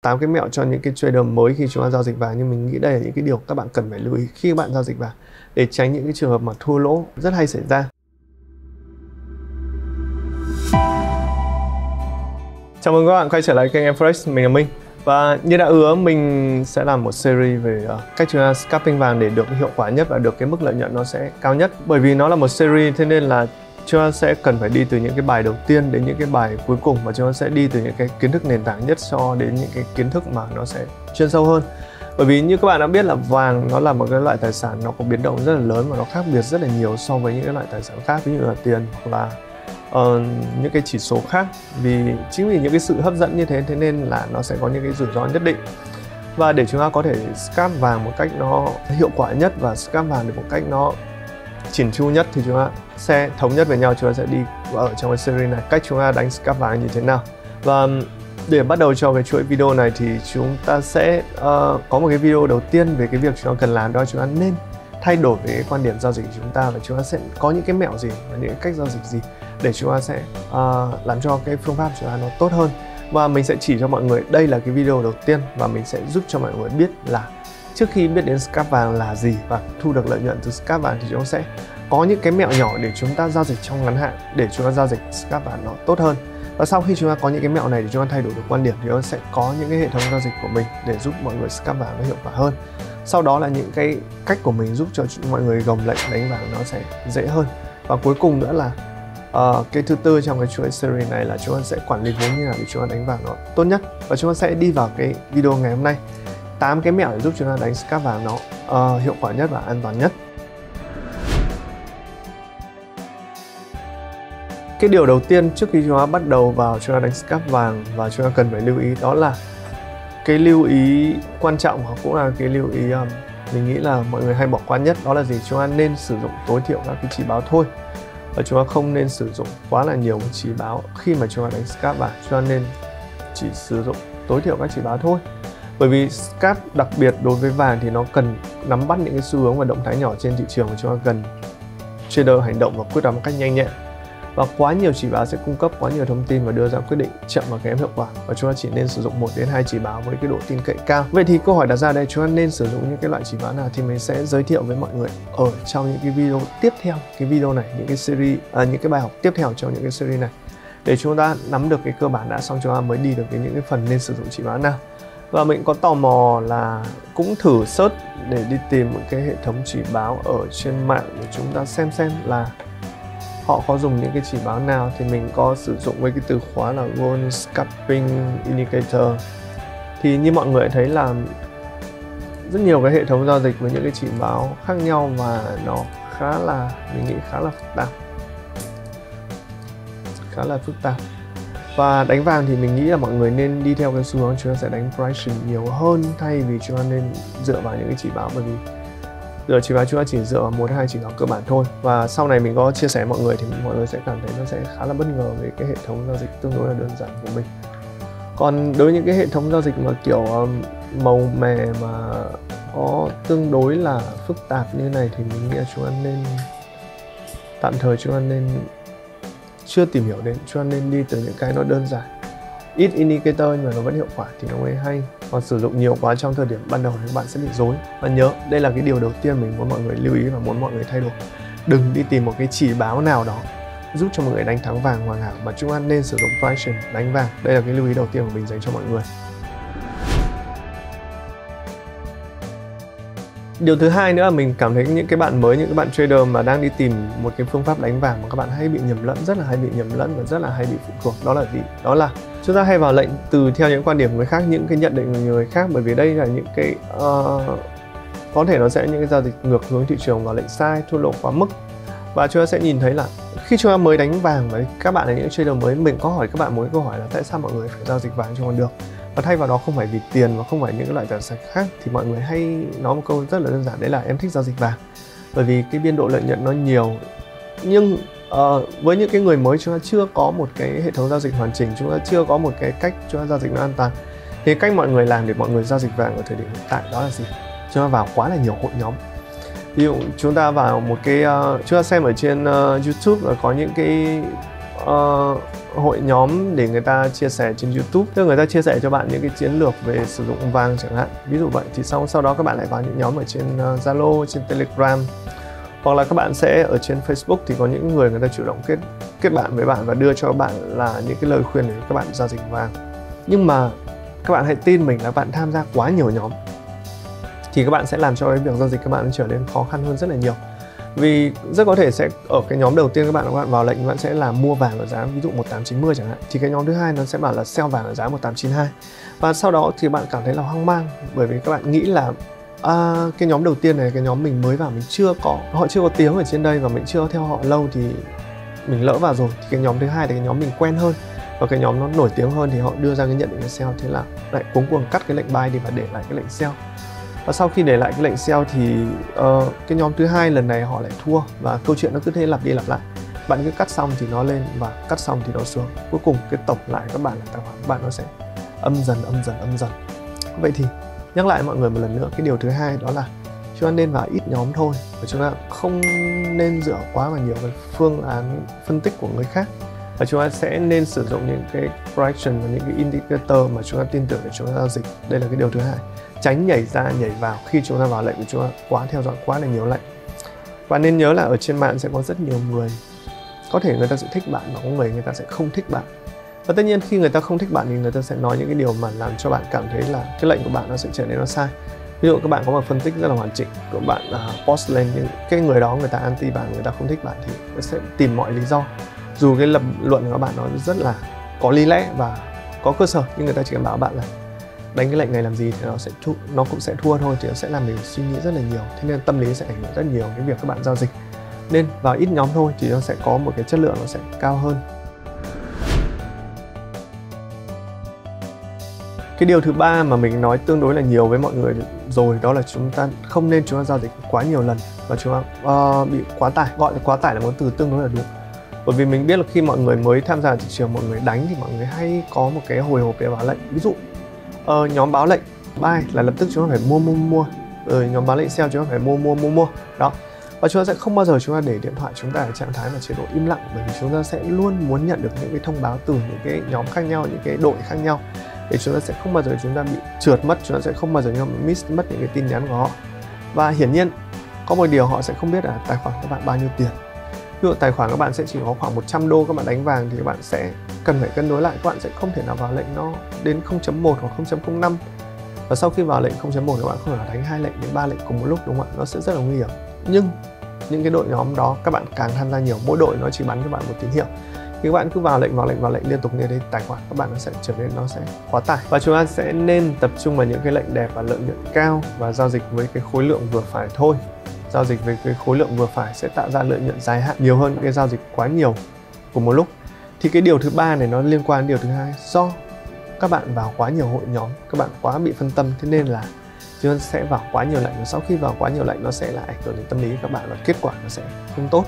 8 cái mẹo cho những cái trader mới khi chúng ta giao dịch vàng, nhưng mình nghĩ đây là những cái điều các bạn cần phải lưu ý khi các bạn giao dịch vàng để tránh những cái trường hợp mà thua lỗ rất hay xảy ra. Chào mừng các bạn quay trở lại kênh Forex, mình là Minh. Và như đã hứa, mình sẽ làm một series về cách chúng ta scalping vàng để được hiệu quả nhất và được cái mức lợi nhuận nó sẽ cao nhất. Bởi vì nó là một series, thế nên là chúng ta sẽ cần phải đi từ những cái bài đầu tiên đến những cái bài cuối cùng, và chúng ta sẽ đi từ những cái kiến thức nền tảng nhất cho đến những cái kiến thức mà nó sẽ chuyên sâu hơn. Bởi vì như các bạn đã biết là vàng nó là một cái loại tài sản nó có biến động rất là lớn và nó khác biệt rất là nhiều so với những cái loại tài sản khác, ví dụ là tiền hoặc là những cái chỉ số khác. Chính vì những cái sự hấp dẫn như thế, thế nên là nó sẽ có những cái rủi ro nhất định. Và để chúng ta có thể scalp vàng một cách nó hiệu quả nhất và scalp vàng được một cách nó chỉn chu nhất thì chúng ta sẽ thống nhất với nhau. Chúng ta sẽ đi ở trong cái series này cách chúng ta đánh scalp vàng như thế nào. Và để bắt đầu cho cái chuỗi video này thì chúng ta sẽ có một cái video đầu tiên về cái việc chúng ta cần làm, đó là chúng ta nên thay đổi về cái quan điểm giao dịch của chúng ta, và chúng ta sẽ có những cái mẹo gì và những cái cách giao dịch gì để chúng ta sẽ làm cho cái phương pháp chúng ta nó tốt hơn. Và mình sẽ chỉ cho mọi người, đây là cái video đầu tiên, và mình sẽ giúp cho mọi người biết là trước khi biết đến scalp vàng là gì và thu được lợi nhuận từ scalp vàng thì chúng ta sẽ có những cái mẹo nhỏ để chúng ta giao dịch trong ngắn hạn, để chúng ta giao dịch scalp vàng nó tốt hơn. Và sau khi chúng ta có những cái mẹo này để chúng ta thay đổi được quan điểm thì nó sẽ có những cái hệ thống giao dịch của mình để giúp mọi người scalp vàng nó hiệu quả hơn. Sau đó là những cái cách của mình giúp cho mọi người gồng lệnh đánh vàng nó sẽ dễ hơn. Và cuối cùng nữa là cái thứ tư trong cái chuỗi series này là chúng ta sẽ quản lý vốn như nào để chúng ta đánh vàng nó tốt nhất. Và chúng ta sẽ đi vào cái video ngày hôm nay, 8 cái mẹo để giúp chúng ta đánh scalp vàng nó hiệu quả nhất và an toàn nhất. Cái điều đầu tiên trước khi chúng ta bắt đầu vào chúng ta đánh scalp vàng và chúng ta cần phải lưu ý, đó là cái lưu ý quan trọng, hoặc cũng là cái lưu ý mình nghĩ là mọi người hay bỏ qua nhất, đó là gì? Chúng ta nên sử dụng tối thiểu các cái chỉ báo thôi, và chúng ta không nên sử dụng quá là nhiều chỉ báo khi mà chúng ta đánh scalp vàng. Chúng ta nên chỉ sử dụng tối thiểu các chỉ báo thôi. Bởi vì scalp đặc biệt đối với vàng thì nó cần nắm bắt những cái xu hướng và động thái nhỏ trên thị trường, và chúng ta cần trader hành động và quyết đoán một cách nhanh nhẹn. Và quá nhiều chỉ báo sẽ cung cấp quá nhiều thông tin và đưa ra quyết định chậm và kém hiệu quả, và chúng ta chỉ nên sử dụng 1 đến 2 chỉ báo với cái độ tin cậy cao. Vậy thì câu hỏi đặt ra đây, chúng ta nên sử dụng những cái loại chỉ báo nào thì mình sẽ giới thiệu với mọi người ở trong những cái video tiếp theo cái video này, những cái series những cái bài học tiếp theo trong những cái series này, để chúng ta nắm được cái cơ bản đã, xong chúng ta mới đi được đến những cái phần nên sử dụng chỉ báo nào. Và mình có tò mò là cũng thử search để đi tìm một cái hệ thống chỉ báo ở trên mạng để chúng ta xem là họ có dùng những cái chỉ báo nào. Thì mình có sử dụng với cái từ khóa là Gold Scalping Indicator. Thì như mọi người thấy là rất nhiều cái hệ thống giao dịch với những cái chỉ báo khác nhau, và nó khá là, mình nghĩ khá là phức tạp. Và đánh vàng thì mình nghĩ là mọi người nên đi theo cái xu hướng chúng ta sẽ đánh pricing nhiều hơn, thay vì chúng ta nên dựa vào những cái chỉ báo. Bởi vì giờ chỉ báo chúng ta chỉ dựa vào 1 2 chỉ báo cơ bản thôi. Và sau này mình có chia sẻ mọi người thì mọi người sẽ cảm thấy nó sẽ khá là bất ngờ về cái hệ thống giao dịch tương đối là đơn giản của mình. Còn đối với những cái hệ thống giao dịch mà kiểu màu mè mà có tương đối là phức tạp như này thì mình nghĩ là chúng ta nên tạm thời chúng ta nên chưa tìm hiểu đến, chúng ta nên đi từ những cái nó đơn giản, ít indicator nhưng mà nó vẫn hiệu quả thì nó mới hay. Còn sử dụng nhiều quá trong thời điểm ban đầu thì các bạn sẽ bị rối. Và nhớ, đây là cái điều đầu tiên mình muốn mọi người lưu ý và muốn mọi người thay đổi. Đừng đi tìm một cái chỉ báo nào đó giúp cho mọi người đánh thắng vàng hoàn hảo, mà chúng ta nên sử dụng pricing đánh vàng. Đây là cái lưu ý đầu tiên của mình dành cho mọi người. Điều thứ hai nữa là mình cảm thấy những cái bạn mới, những cái bạn trader mà đang đi tìm một cái phương pháp đánh vàng mà các bạn hay bị nhầm lẫn, rất là hay bị nhầm lẫn và rất là hay bị phụ thuộc, đó là gì? Đó là chúng ta hay vào lệnh từ theo những quan điểm của người khác, những cái nhận định của người khác. Bởi vì đây là những cái có thể nó sẽ những cái giao dịch ngược hướng thị trường, vào lệnh sai, thua lỗ quá mức. Và chúng ta sẽ nhìn thấy là khi chúng ta mới đánh vàng, và các bạn là những trader mới, mình có hỏi các bạn một cái câu hỏi là tại sao mọi người phải giao dịch vàng cho bằng được, và thay vào đó không phải vì tiền và không phải những cái loại tài sản khác, thì mọi người hay nói một câu rất là đơn giản, đấy là em thích giao dịch vàng bởi vì cái biên độ lợi nhuận nó nhiều. Nhưng với những cái người mới, chúng ta chưa có một cái hệ thống giao dịch hoàn chỉnh, chúng ta chưa có một cái cách chúng ta giao dịch nó an toàn, thì cách mọi người làm để mọi người giao dịch vàng ở thời điểm hiện tại đó là gì? Chúng ta vào quá là nhiều hội nhóm. Ví dụ chúng ta vào một cái chúng ta xem ở trên YouTube là có những cái hội nhóm để người ta chia sẻ trên YouTube, tức là người ta chia sẻ cho bạn những cái chiến lược về sử dụng vàng chẳng hạn, ví dụ vậy. Thì sau đó các bạn lại vào những nhóm ở trên Zalo, trên Telegram, hoặc là các bạn sẽ ở trên Facebook thì có những người ta chủ động kết bạn với bạn và đưa cho bạn là những cái lời khuyên để các bạn giao dịch vàng. Nhưng mà các bạn hãy tin mình là bạn tham gia quá nhiều nhóm thì các bạn sẽ làm cho cái việc giao dịch các bạn trở nên khó khăn hơn rất là nhiều. Vì rất có thể sẽ ở cái nhóm đầu tiên các bạn vào lệnh, các bạn sẽ là mua vàng ở giá ví dụ 1890 chẳng hạn, thì cái nhóm thứ hai nó sẽ bảo là sell vàng ở giá 1892. Và sau đó thì bạn cảm thấy là hoang mang, bởi vì các bạn nghĩ là cái nhóm đầu tiên này, cái nhóm mình mới vào, họ chưa có tiếng ở trên đây và mình chưa theo họ lâu thì mình lỡ vào rồi. Thì cái nhóm thứ hai thì cái nhóm mình quen hơn và cái nhóm nó nổi tiếng hơn thì họ đưa ra cái nhận định là sell, thế là lại cuống cuồng cắt cái lệnh buy đi và để lại cái lệnh sell. Và sau khi để lại cái lệnh sell thì cái nhóm thứ hai lần này họ lại thua, và câu chuyện nó cứ thế lặp đi lặp lại. Bạn cứ cắt xong thì nó lên và cắt xong thì nó xuống. Cuối cùng cái tổng lại các bạn là tài khoản các bạn nó sẽ âm dần. Vậy thì nhắc lại mọi người một lần nữa, cái điều thứ hai đó là chúng ta nên vào ít nhóm thôi, và chúng ta không nên dựa quá vào nhiều cái phương án phân tích của người khác, và chúng ta sẽ nên sử dụng những cái correction và những cái indicator mà chúng ta tin tưởng để chúng ta giao dịch. Đây là cái điều thứ hai. Tránh nhảy ra nhảy vào khi chúng ta vào lệnh của chúng ta quá theo dõi quá là nhiều lệnh. Và nên nhớ là ở trên mạng sẽ có rất nhiều người, có thể người ta sẽ thích bạn và có người ta sẽ không thích bạn. Và tất nhiên khi người ta không thích bạn thì người ta sẽ nói những cái điều mà làm cho bạn cảm thấy là cái lệnh của bạn nó sẽ trở nên nó sai. Ví dụ các bạn có một phân tích rất là hoàn chỉnh, các bạn post lên nhưng cái người đó người ta anti bạn, người ta không thích bạn thì nó sẽ tìm mọi lý do. Dù cái lập luận của các bạn nó rất là có lý lẽ và có cơ sở, nhưng người ta chỉ cần bảo bạn là đánh cái lệnh này làm gì thì nó cũng sẽ thua thôi, thì nó sẽ làm mình suy nghĩ rất là nhiều. Thế nên tâm lý sẽ ảnh hưởng rất nhiều cái việc các bạn giao dịch. Nên vào ít nhóm thôi thì nó sẽ có một cái chất lượng nó sẽ cao hơn. Cái điều thứ ba mà mình nói tương đối là nhiều với mọi người rồi, đó là chúng ta không nên giao dịch quá nhiều lần và chúng ta bị quá tải. Gọi là quá tải là một từ tương đối là đúng. Bởi vì mình biết là khi mọi người mới tham gia thị trường, mọi người đánh thì mọi người hay có một cái hồi hộp để báo lệnh. Ví dụ nhóm báo lệnh buy là lập tức chúng ta phải mua. Nhóm báo lệnh sell chúng ta phải mua. Đó. Và chúng ta sẽ không bao giờ chúng ta để điện thoại chúng ta ở trạng thái mà chế độ im lặng, bởi vì chúng ta sẽ luôn muốn nhận được những cái thông báo từ những cái nhóm khác nhau, những cái đội khác nhau, để chúng ta sẽ không bao giờ chúng ta bị trượt mất, chúng ta sẽ không bao giờ miss mất những cái tin nhắn của họ. Và hiển nhiên có một điều họ sẽ không biết là tài khoản các bạn bao nhiêu tiền. Ví dụ tài khoản các bạn sẽ chỉ có khoảng 100 đô các bạn đánh vàng thì các bạn sẽ cần phải cân đối lại, các bạn sẽ không thể nào vào lệnh nó đến 0.1 hoặc 0.05. Và sau khi vào lệnh 0.1 các bạn không thể đánh 2 lệnh đến 3 lệnh cùng một lúc, đúng không ạ? Nó sẽ rất là nguy hiểm. Nhưng những cái đội nhóm đó các bạn càng tham gia nhiều, mỗi đội nó chỉ bắn cho bạn một tín hiệu. Khi các bạn cứ vào lệnh liên tục như thế, tài khoản các bạn nó sẽ trở nên nó sẽ quá tải. Và chúng ta sẽ nên tập trung vào những cái lệnh đẹp và lợi nhuận cao và giao dịch với cái khối lượng vừa phải thôi. Giao dịch với cái khối lượng vừa phải sẽ tạo ra lợi nhuận dài hạn nhiều hơn cái giao dịch quá nhiều cùng một lúc. Thì cái điều thứ ba này nó liên quan đến điều thứ hai, do các bạn vào quá nhiều hội nhóm, các bạn quá bị phân tâm, thế nên là chúng ta sẽ vào quá nhiều lệnh, và sau khi vào quá nhiều lệnh nó sẽ là ảnh hưởng đến tâm lý các bạn và kết quả nó sẽ không tốt.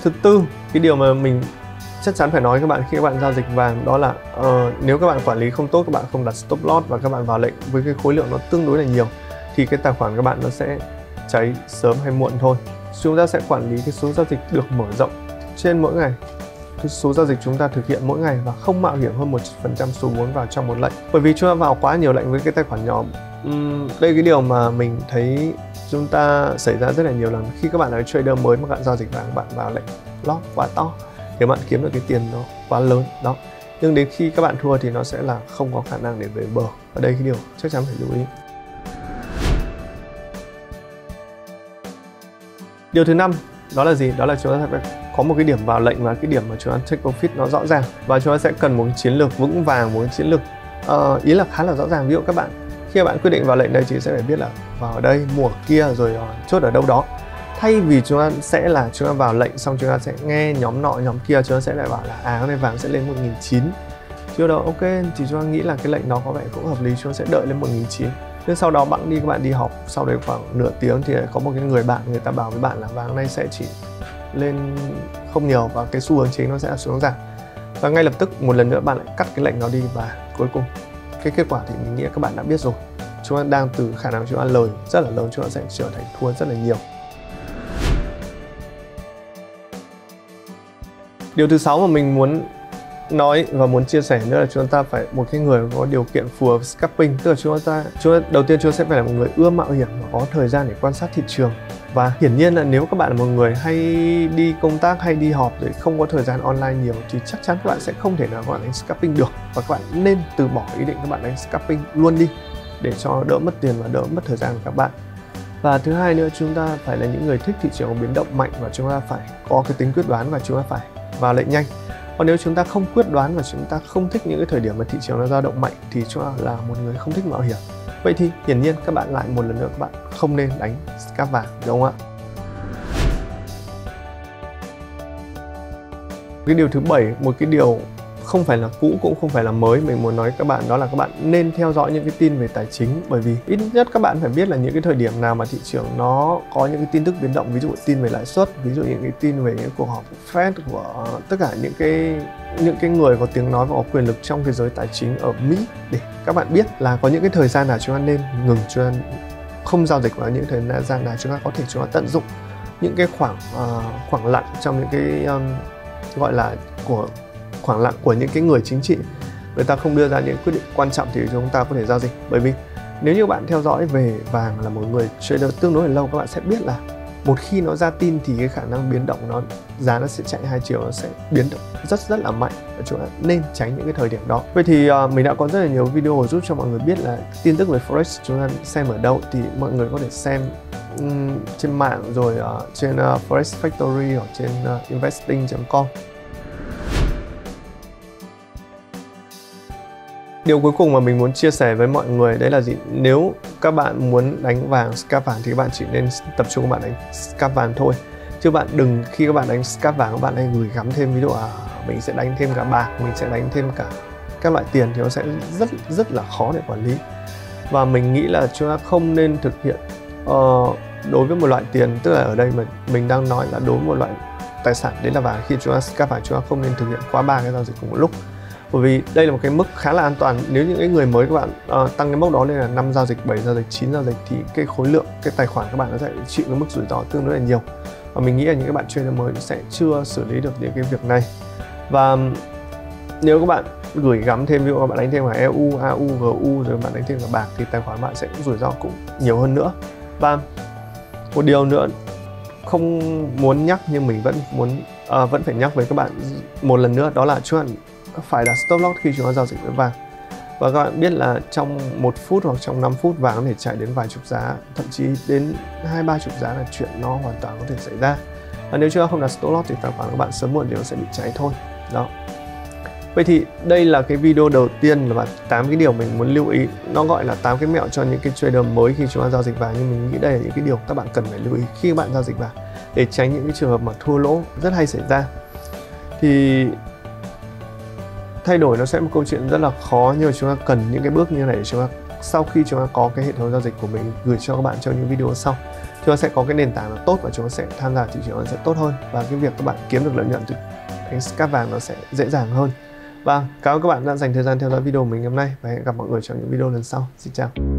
Thứ tư, cái điều mà mình chắc chắn phải nói với các bạn khi các bạn giao dịch vàng đó là nếu các bạn quản lý không tốt, các bạn không đặt stop loss và các bạn vào lệnh với cái khối lượng nó tương đối là nhiều thì cái tài khoản các bạn nó sẽ cháy sớm hay muộn thôi. Chúng ta sẽ quản lý cái số giao dịch được mở rộng trên mỗi ngày, cái số giao dịch chúng ta thực hiện mỗi ngày và không mạo hiểm hơn 1% số vốn vào trong một lệnh. Bởi vì chúng ta vào quá nhiều lệnh với cái tài khoản nhóm. Đây cái điều mà mình thấy chúng ta xảy ra rất là nhiều lần. Khi các bạn là trader mới mà bạn giao dịch vàng, bạn vào lệnh loss quá to thì bạn kiếm được cái tiền nó quá lớn đó. Nhưng đến khi các bạn thua thì nó sẽ là không có khả năng để về bờ. Ở đây cái điều chắc chắn phải lưu ý. Điều thứ 5 đó là gì? Đó là chúng ta phải có một cái điểm vào lệnh và cái điểm mà chúng ta take profit nó rõ ràng, và chúng ta sẽ cần một cái chiến lược vững vàng, một cái chiến lược ý là khá là rõ ràng. Ví dụ các bạn khi bạn quyết định vào lệnh đây thì sẽ phải biết là vào ở đây, mua ở kia rồi chốt ở đâu đó. Thay vì chúng ta vào lệnh xong chúng ta sẽ nghe nhóm nọ nhóm kia, chúng ta sẽ lại bảo là cái này vàng sẽ lên 1.900. Chưa đâu, ok, thì chúng ta nghĩ là cái lệnh đó có vẻ cũng hợp lý, chúng ta sẽ đợi lên 1.900. Nhưng sau đó các bạn đi học, sau đấy khoảng nửa tiếng thì có một cái người bạn, người ta bảo với bạn là vàng này sẽ chỉ lên không nhiều và cái xu hướng chính nó sẽ xuống giảm. Và ngay lập tức một lần nữa bạn lại cắt cái lệnh đó đi, và cuối cùng cái kết quả thì mình nghĩ các bạn đã biết rồi. Chúng ta đang từ khả năng chúng ta lời rất là lớn, chúng ta sẽ trở thành thua rất là nhiều. Điều thứ 6 mà mình muốn nói và muốn chia sẻ nữa là chúng ta phải một cái người có điều kiện phù hợp với scalping, tức là chúng ta đầu tiên chúng ta sẽ phải là một người ưa mạo hiểm và có thời gian để quan sát thị trường. Và hiển nhiên là nếu các bạn là một người hay đi công tác hay đi họp rồi không có thời gian online nhiều thì chắc chắn các bạn sẽ không thể nào các bạn đánh scalping được, và các bạn nên từ bỏ ý định các bạn đánh scalping luôn đi để cho đỡ mất tiền và đỡ mất thời gian của các bạn. Và thứ hai nữa, chúng ta phải là những người thích thị trường biến động mạnh và chúng ta phải có cái tính quyết đoán và chúng ta phải vào lệnh nhanh. Còn nếu chúng ta không quyết đoán và chúng ta không thích những cái thời điểm mà thị trường nó dao động mạnh thì chúng ta là một người không thích mạo hiểm. Vậy thì hiển nhiên các bạn lại một lần nữa các bạn không nên đánh scalp vàng, đúng không ạ? Cái điều thứ 7, một cái điều không phải là cũ cũng không phải là mới mình muốn nói các bạn, đó là các bạn nên theo dõi những cái tin về tài chính, bởi vì ít nhất các bạn phải biết là những cái thời điểm nào mà thị trường nó có những cái tin tức biến động, ví dụ tin về lãi suất, ví dụ những cái tin về những cuộc họp Fed của tất cả những cái người có tiếng nói và có quyền lực trong cái giới tài chính ở Mỹ, để các bạn biết là có những cái thời gian nào chúng ta nên ngừng, chúng ta không giao dịch, vào những thời gian nào chúng ta có thể chúng ta tận dụng những cái khoảng lặng trong những cái gọi là khoảng lặng của những cái người chính trị, người ta không đưa ra những quyết định quan trọng thì chúng ta có thể giao dịch. Bởi vì nếu như bạn theo dõi về vàng là một người trader tương đối là lâu, các bạn sẽ biết là một khi nó ra tin thì cái khả năng biến động giá nó sẽ chạy hai chiều, nó sẽ biến động rất là mạnh và chúng ta nên tránh những cái thời điểm đó. Vậy thì mình đã có rất là nhiều video giúp cho mọi người biết là tin tức về Forex chúng ta xem ở đâu, thì mọi người có thể xem trên mạng rồi trên Forex Factory hoặc trên investing.com. Điều cuối cùng mà mình muốn chia sẻ với mọi người đấy là gì? Nếu các bạn muốn đánh vàng, scalp vàng thì các bạn chỉ nên tập trung các bạn đánh scalp vàng thôi. Chứ bạn đừng khi các bạn đánh scalp vàng các bạn hãy gửi gắm thêm, ví dụ mình sẽ đánh thêm cả bạc, mình sẽ đánh thêm cả các loại tiền, thì nó sẽ rất là khó để quản lý. Và mình nghĩ là chúng ta không nên thực hiện đối với một loại tiền, tức là ở đây mà mình đang nói là đối với một loại tài sản đấy là vàng, khi chúng ta scalp vàng chúng ta không nên thực hiện quá 3 cái giao dịch cùng một lúc. Bởi vì đây là một cái mức khá là an toàn. Nếu những cái người mới các bạn tăng cái mốc đó lên là 5 giao dịch, 7 giao dịch, 9 giao dịch thì cái khối lượng, cái tài khoản các bạn nó sẽ chịu cái mức rủi ro tương đối là nhiều. Và mình nghĩ là những cái bạn trader mới sẽ chưa xử lý được những cái việc này. Và nếu các bạn gửi gắm thêm, ví dụ các bạn đánh thêm cả EU, AU, GU rồi bạn đánh thêm cả bạc thì tài khoản bạn sẽ rủi ro cũng nhiều hơn nữa. Và một điều nữa không muốn nhắc nhưng mình vẫn phải nhắc với các bạn một lần nữa, đó là chúng ta phải đặt stop loss khi chúng ta giao dịch với vàng. Và các bạn biết là trong 1 phút hoặc trong 5 phút vàng có thể chạy đến vài chục giá, thậm chí đến 20-30 giá là chuyện nó hoàn toàn có thể xảy ra. Và nếu chúng ta không đặt stop loss thì tài khoản của bạn sớm muộn thì nó sẽ bị cháy thôi. Đó. Vậy thì đây là cái video đầu tiên là 8 cái điều mình muốn lưu ý. Nó gọi là 8 cái mẹo cho những cái trader mới khi chúng ta giao dịch vàng, nhưng mình nghĩ đây là những cái điều các bạn cần phải lưu ý khi các bạn giao dịch vàng để tránh những cái trường hợp mà thua lỗ rất hay xảy ra. Thì thay đổi nó sẽ là một câu chuyện rất là khó, nhưng mà chúng ta cần những cái bước như này để chúng ta sau khi chúng ta có cái hệ thống giao dịch của mình gửi cho các bạn trong những video sau, chúng ta sẽ có cái nền tảng nó tốt và chúng ta sẽ tham gia thị trường nó sẽ tốt hơn, và cái việc các bạn kiếm được lợi nhuận từ đánh scalp vàng nó sẽ dễ dàng hơn. Và cảm ơn các bạn đã dành thời gian theo dõi video của mình hôm nay và hẹn gặp mọi người trong những video lần sau. Xin chào.